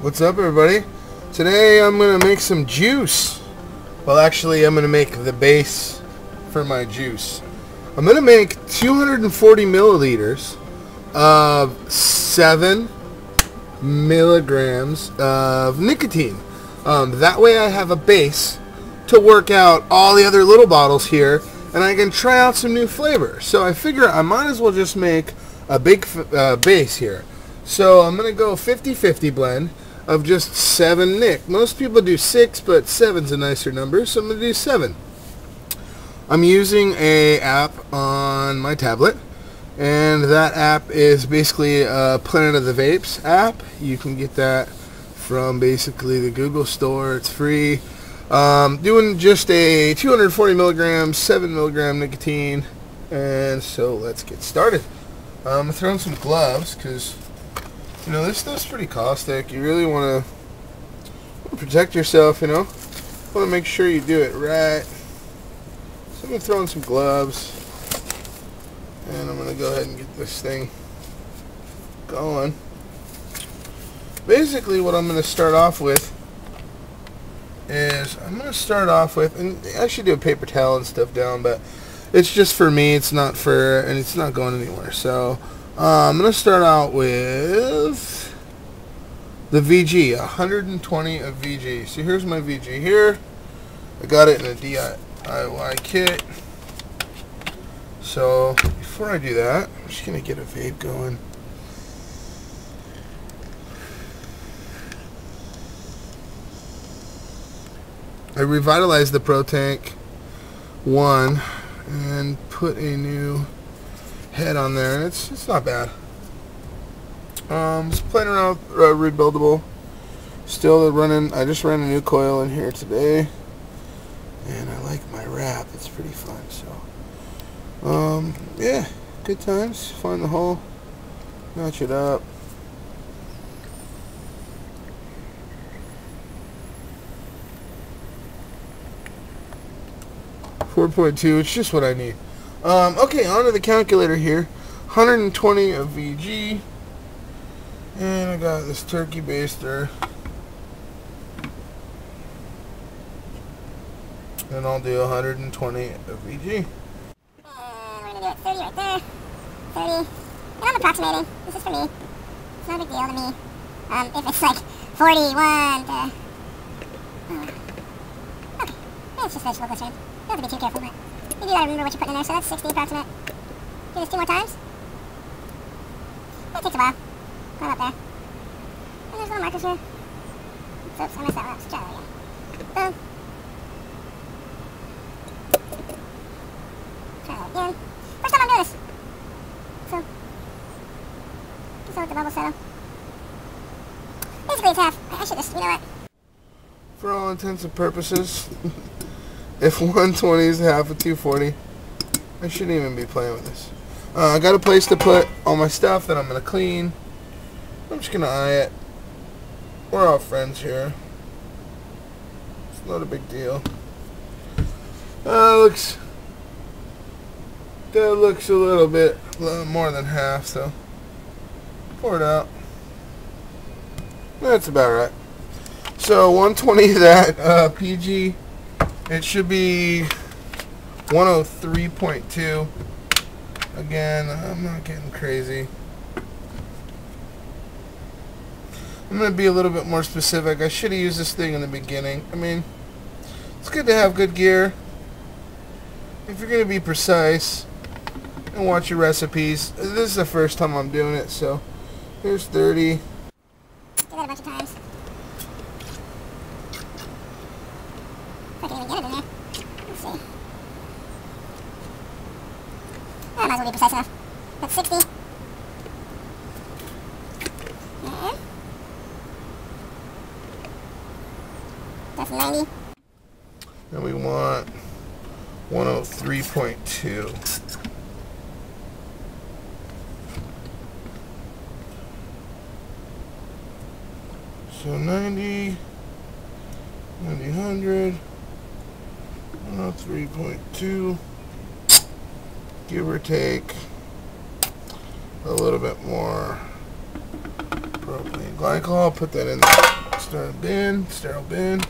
What's up, everybody? Today I'm going to make some juice. Well, actually, I'm going to make the base for my juice. I'm going to make 240 milliliters of 7 milligrams of nicotine. That way I have a base to work out all the other little bottles here, and I can try out some new flavors. So I figure I might as well just make a big base here. So I'm going to go 50-50 blend of just 7 nic. Most people do 6, but 7's a nicer number, so I'm going to do 7. I'm using a app on my tablet, and that app is basically a Planet of the Vapes app. You can get that from basically the Google store. It's free. Doing just a 240 milligrams, 7 milligram nicotine, and so let's get started. I'm throwing some gloves because, you know, this stuff's pretty caustic. You really want to protect yourself, you know. Want to make sure you do it right. So I'm going to throw in some gloves, and I'm going to go ahead and get this thing going. Basically, what I'm going to start off with is and I should do a paper towel and stuff down, but it's just for me. It's not going anywhere. So I'm going to start out with the VG, 120 of VG. So here's my VG here. I got it in a DIY kit. So before I do that, I'm just going to get a vape going. I revitalized the Pro Tank 1 and put a new head on there, and it's not bad. Just playing around with rebuildable. Still running. I just ran a new coil in here today, and I like my wrap. It's pretty fun. So, yeah, good times. Find the hole, notch it up. .2, it's just what I need. Okay, on to the calculator here. 120 of VG. And I got this turkey baster. And I'll do 120 of VG. We're going to do it 30 right there. 30. And I'm approximating. This is for me. It's not a big deal to me. If it's like 41 to... okay. It's just vegetable glycerin. You don't have to be too careful, but you do gotta remember what you're putting in there, so that's 60 approximate. Do this 2 more times. That takes a while. Climb up there. And there's little markers here. Oops, I messed that one up. So try that again. Boom. Try that again. First time I'm doing this. So, just let the bubble settle. Basically it's half. I should just, you know what? For all intents and purposes, if 120 is half of 240, I shouldn't even be playing with this. I got a place to put all my stuff that I'm going to clean. I'm just going to eye it. We're all friends here. It's not a big deal. That looks a little bit more than half, so pour it out. That's about right. So 120 of that PG. It should be 103.2. Again, I'm not getting crazy. I'm going to be a little bit more specific. I should have used this thing in the beginning. I mean, it's good to have good gear if you're going to be precise and watch your recipes. This is the first time I'm doing it, so here's 30. Do that a bunch of times. I can even get it in there. Let's see. I might as well be precise enough. That's 60. And that's 90. And we want 103.2. So 90, 100. 103.2, give or take a little bit more propylene glycol. Put that in the sterile bin.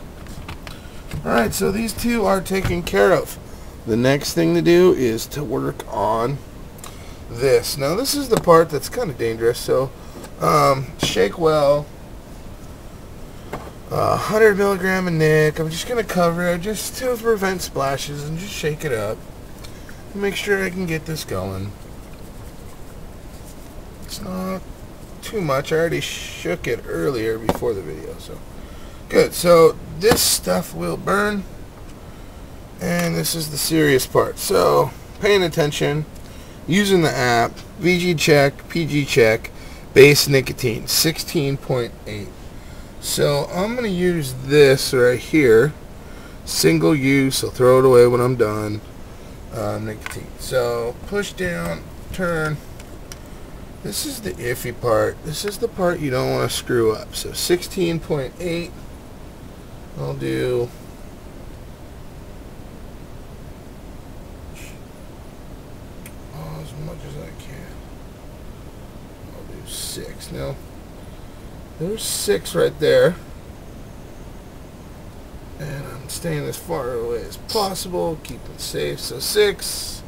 Alright, so these two are taken care of. The next thing to do is to work on this. Now this is the part that's kind of dangerous, so shake well. 100 milligram of nic. I'm just going to cover it just to prevent splashes and just shake it up. Make sure I can get this going. It's not too much. I already shook it earlier before the video, so good. So this stuff will burn, and this is the serious part. So paying attention, using the app, VG check, PG check, base nicotine 16.8. So I'm going to use this right here, single use. I'll throw it away when I'm done. Nicotine. So push down, turn. This is the iffy part. This is the part you don't want to screw up. So 16.8. I'll do as much as I can. I'll do 6. Now there's 6 right there. And I'm staying as far away as possible, keep it safe. So 6.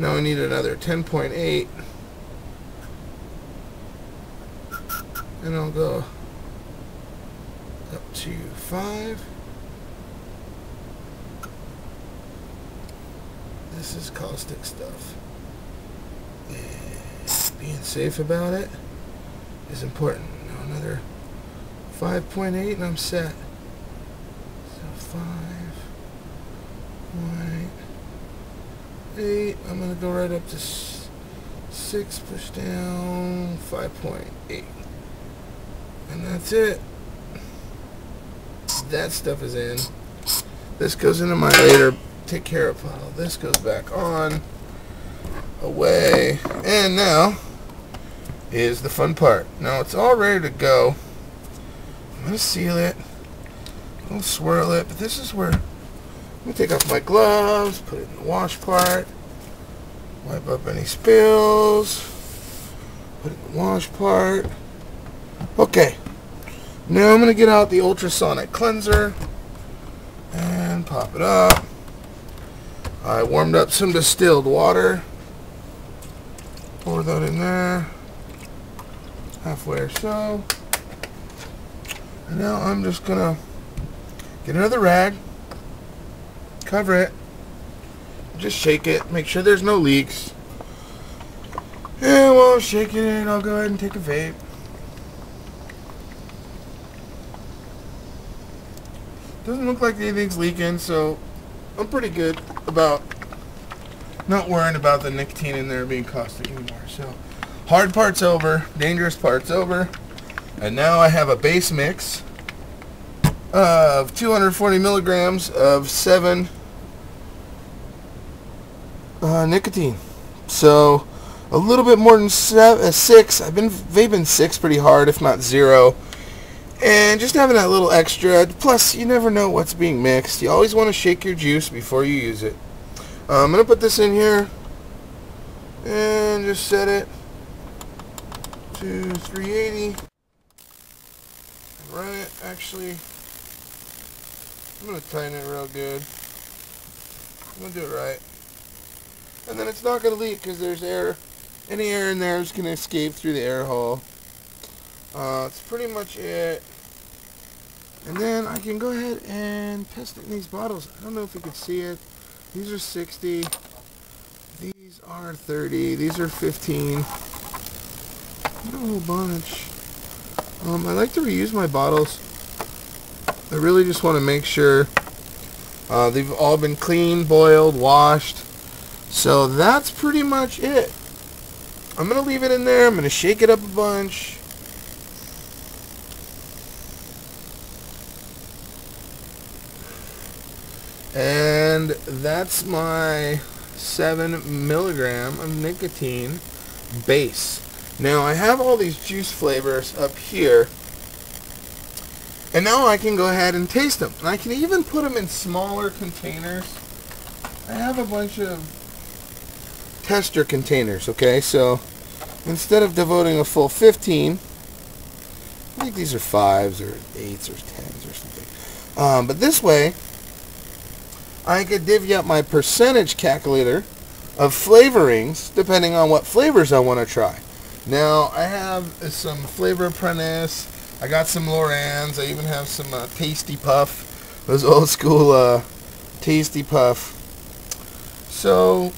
Now I need another 10.8. And I'll go up to 5. This is caustic stuff. And being safe about it is important. Now another 5.8 and I'm set. 5.8. I'm going to go right up to 6, push down 5.8. And that's it. That stuff is in. This goes into my later take care of pile. This goes back on, away, and now is the fun part. Now it's all ready to go. I'm going to seal it. I'll swirl it, but this is where I'm going to take off my gloves, put it in the wash part, wipe up any spills, put it in the wash part. Okay, now I'm going to get out the ultrasonic cleanser and pop it up. I warmed up some distilled water, pour that in there, halfway or so. And now I'm just going to get another rag, cover it, just shake it, make sure there's no leaks. And while I'm shaking it, I'll go ahead and take a vape. Doesn't look like anything's leaking, so I'm pretty good about not worrying about the nicotine in there being caustic anymore. So hard part's over, dangerous part's over, and now I have a base mix of 240 milligrams of 7 nicotine. So a little bit more than 6. I've been vaping 6 pretty hard, if not 0. And just having that little extra, plus you never know what's being mixed. You always want to shake your juice before you use it. I'm going to put this in here and just set it to 380. Run it, actually. I'm going to tighten it real good. I'm going to do it right. And then it's not going to leak because there's air. Any air in there is going to escape through the air hole. That's pretty much it. And then I can go ahead and test it in these bottles. I don't know if you can see it. These are 60. These are 30. These are 15. Not a whole bunch. I like to reuse my bottles. I really just want to make sure they've all been cleaned, boiled, washed. So that's pretty much it. I'm going to leave it in there. I'm going to shake it up a bunch. And that's my 7 milligram of nicotine base. Now I have all these juice flavors up here, and now I can go ahead and taste them. And I can even put them in smaller containers. I have a bunch of tester containers, okay? So instead of devoting a full 15, I think these are 5s or 8s or 10s or something. But this way, I could divvy up my percentage calculator of flavorings depending on what flavors I want to try. Now, I have some Flavor Apprentice. I got some Lorans. I even have some Tasty Puff. Those old school Tasty Puff. So,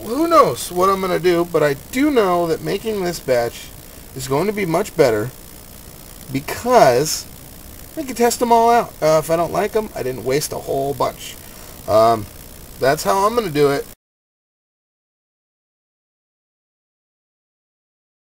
who knows what I'm going to do, but I do know that making this batch is going to be much better because I can test them all out. If I don't like them, I didn't waste a whole bunch. That's how I'm going to do it.